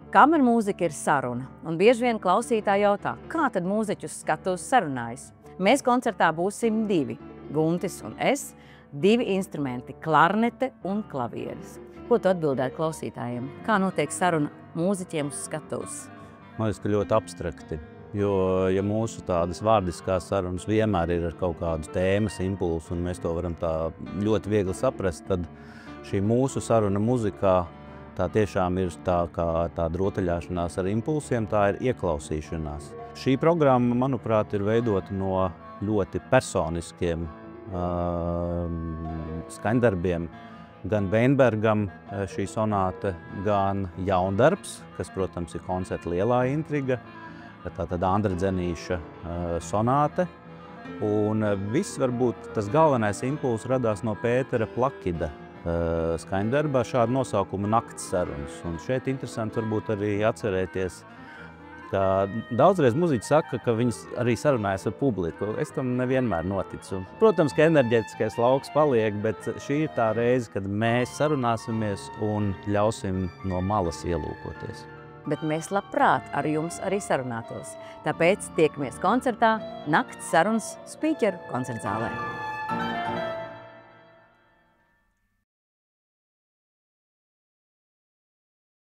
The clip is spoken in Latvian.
Kameru mūzika ir saruna, un bieži vien klausītāji jautā, kā tad mūziķus skatuves sarunājas. Mēs koncertā būsim divi, Guntis un es, divi instrumenti – klarnete un klavieris. Ko tu atbildētu klausītājiem? Kā notiek saruna mūziķiem uz skatuves? Man liekas, ka ļoti abstrakti, jo ja mūsu tādas vārdiskās sarunas vienmēr ir ar kaut kādu tēmas impulsu, un mēs to varam tā ļoti viegli saprast, tad šī mūsu saruna muzikā tā tiešām ir tā kā tāda rotaļāšanās ar impulsiem, tā ir ieklausīšanās. Šī programma, manuprāt, ir veidota no ļoti personiskiem skaņdarbiem. Gan Veinbergam šī sonāte, gan Jaundarbs, kas, protams, ir koncerta lielā intriga, tātad Andra Dzenīša sonāte. Un viss varbūt tas galvenais impulss radās no Pētera Plakida skaņdarbā šādu nosaukumu Nakts sarunas. Un šeit interesanti varbūt arī atcerēties, ka daudzreiz muziķi saka, ka viņas arī sarunājas ar publiku. Es tam nevienmēr noticu. Protams, ka enerģētiskais lauks paliek, bet šī ir tā reize, kad mēs sarunāsimies un ļausim no malas ielūkoties. Bet mēs labprāt ar jums arī sarunātos. Tāpēc tiekamies koncertā Nakts sarunas Spīķeru koncertzālē.